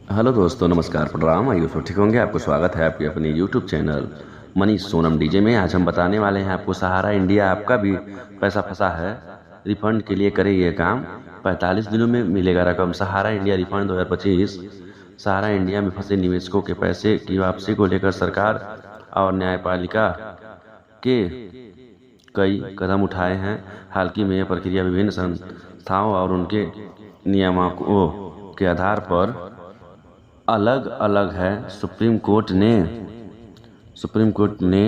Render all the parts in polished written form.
Hello दोस्तों, नमस्कार, प्रणाम। आइए सब ठीक होंगे। आपको स्वागत है आपके अपने YouTube channel Manish Sonam DJ में। आज हम बताने वाले हैं आपको सहारा इंडिया आपका भी पैसा फंसा है, रिफंड के लिए करें ये काम। 45 दिनों में मिलेगा रकम। सहारा इंडिया रिफंड 2025। सहारा इंडिया में फंसे निवेशकों के पैसे की वापसी को लेकर सरकार और न्यायपालिका के कई कदम उठाए हैं। हालांकि में यह प्रक्रिया विभिन्न संस्थाओं और उनके नियामकों के आधार पर अलग अलग है। सुप्रीम कोर्ट ने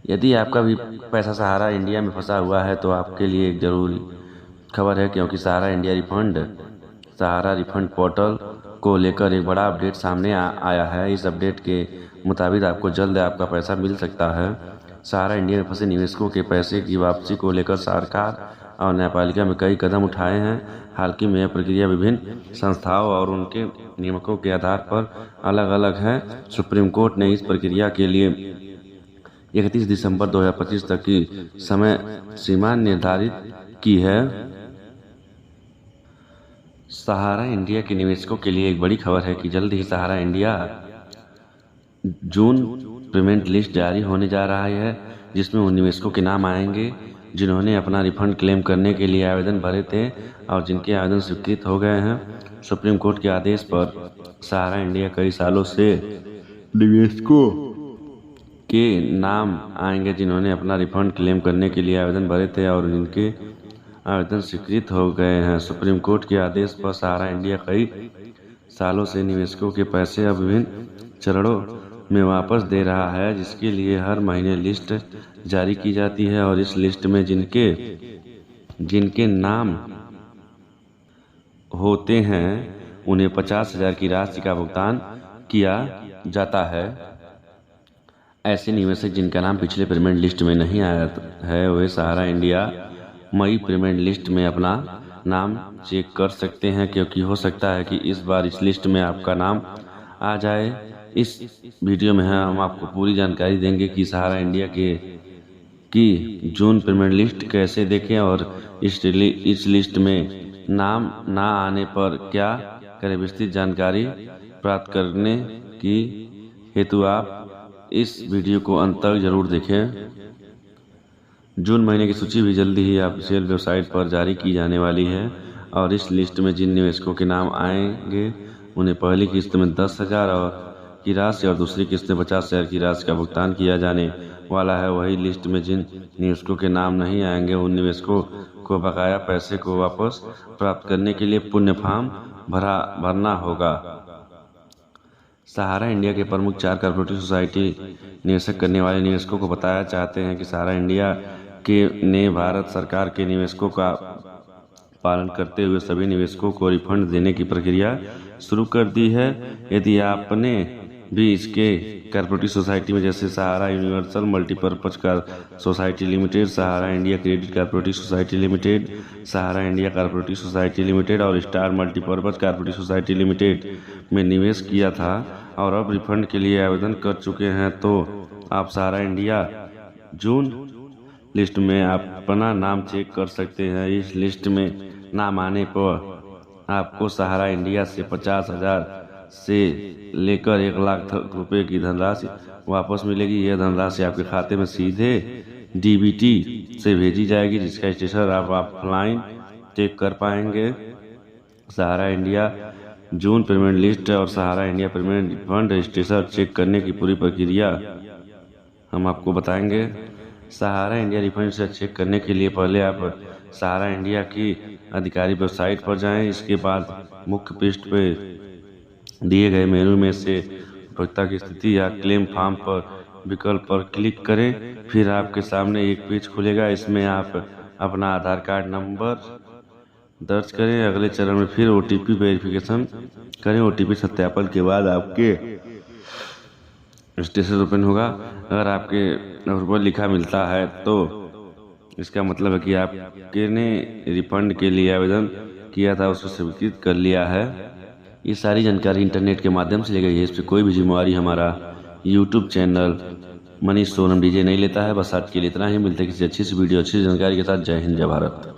यदि आपका भी पैसा सहारा इंडिया में फंसा हुआ है तो आपके लिए एक जरूरी खबर है, क्योंकि सहारा रिफंड पोर्टल को लेकर एक बड़ा अपडेट सामने आया है। इस अपडेट के मुताबिक आपको जल्द आपका पैसा मिल सकता है। सहारा इंडिया में फंसे निवेशकों के पैसे की वापसी को लेकर सरकार और न्यायपालिका में कई कदम उठाए हैं। हालांकि में यह प्रक्रिया विभिन्न संस्थाओं और उनके नियमों के आधार पर अलग अलग है। सुप्रीम कोर्ट ने इस प्रक्रिया के लिए 31 दिसंबर 2025 तक की समय सीमा निर्धारित की है। सहारा इंडिया के निवेशकों के लिए एक बड़ी खबर है कि जल्द ही सहारा इंडिया जून पेमेंट लिस्ट जारी होने जा रहा है, जिसमें उन निवेशकों के नाम आएंगे जिन्होंने अपना रिफंड क्लेम करने के लिए आवेदन भरे थे और जिनके आवेदन स्वीकृत हो गए हैं। सुप्रीम कोर्ट के आदेश पर सहारा इंडिया कई सालों से निवेशकों के नाम आएंगे जिन्होंने अपना रिफंड क्लेम करने के लिए आवेदन भरे थे और जिनके आवेदन स्वीकृत हो गए हैं। सुप्रीम कोर्ट के आदेश पर सहारा इंडिया कई सालों से निवेशकों के पैसे अब विभिन्न चरणों में वापस दे रहा है, जिसके लिए हर महीने लिस्ट जारी की जाती है और इस लिस्ट में जिनके नाम होते हैं उन्हें 50,000 की राशि का भुगतान किया जाता है। ऐसे निवेशक जिनका नाम पिछले पेमेंट लिस्ट में नहीं आया है वे सहारा इंडिया मई पेमेंट लिस्ट में अपना नाम चेक कर सकते हैं, क्योंकि हो सकता है कि इस बार इस लिस्ट में आपका नाम आ जाए। इस वीडियो में हम आपको पूरी जानकारी देंगे कि सहारा इंडिया की जून पेमेंट लिस्ट कैसे देखें और इस लिस्ट में नाम ना आने पर क्या करें। विस्तृत जानकारी प्राप्त करने की हेतु आप इस वीडियो को अंत तक जरूर देखें। जून महीने की सूची भी जल्दी ही ऑफिशियल वेबसाइट पर जारी की जाने वाली है और इस लिस्ट में जिन निवेशकों के नाम आएंगे उन्हें पहली किस्त में 10,000 की राशि और दूसरी किस्त में 50,000 की राशि का भुगतान किया जाने वाला है। वही लिस्ट में जिन निवेशकों के नाम नहीं आएंगे उन निवेशकों को बकाया पैसे को वापस प्राप्त करने के लिए पुण्य फॉर्म भरना होगा। सहारा इंडिया के प्रमुख 4 कॉर्पोरेटिव सोसाइटी निवेशक करने वाले निवेशकों को बताया चाहते हैं कि सहारा इंडिया ने भारत सरकार के निवेशकों का पालन करते हुए सभी निवेशकों को रिफंड देने की प्रक्रिया शुरू कर दी है। यदि आपने भी इसके कॉर्पोरेटिव सोसाइटी में जैसे Sahara universal multipurpose society limited, Sahara India credit corporative society limited, Sahara India corporative society limited और star multipurpose corporative society limited में निवेश किया था और अब रिफंड के लिए आवेदन कर चुके हैं, तो आप सहारा इंडिया जून लिस्ट में अपना नाम चेक कर सकते हैं। इस लिस्ट में नाम आने पर आपको सहारा इंडिया से 50,000 से लेकर 1 लाख रुपए की धनराशि वापस मिलेगी। यह धनराशि आपके खाते में सीधे डीबीटी से भेजी जाएगी, जिसका स्टेटस आप ऑफलाइन चेक कर पाएंगे। Sahara India June payment list और Sahara India payment refund status check करने की पूरी प्रक्रिया हम आपको बताएंगे। सहारा इंडिया रिफंड से चेक करने के लिए पहले आप सहारा इंडिया की आधिकारिक वेबसाइट पर जाएं। इसके बाद मुख्य पृष्ठ पर दिए गए मेनू में से उपभोक्ता की स्थिति या क्लेम फॉर्म पर विकल्प पर क्लिक करें। फिर आपके सामने एक पेज खुलेगा। इसमें आप अपना आधार कार्ड नंबर दर्ज करें। अगले चरण में फिर OTP वेरिफिकेशन करें। OTP सत्यापन के बाद आपके स्टेटस ओपन होगा। अगर आपके ऊपर लिखा मिलता है तो इसका मतलब है कि आपके ने रिफंड के लिए आवेदन किया था, उसको स्वीकृत कर लिया है। ये सारी जानकारी इंटरनेट के माध्यम से ली गई है। इस पर कोई भी जिम्मेवारी हमारा YouTube channel Manish Sonam DJ नहीं लेता है। बस आज के लिए इतना ही। मिलते हैं किसी अच्छी सी वीडियो अच्छी जानकारी के साथ। जय हिंद, जय भारत।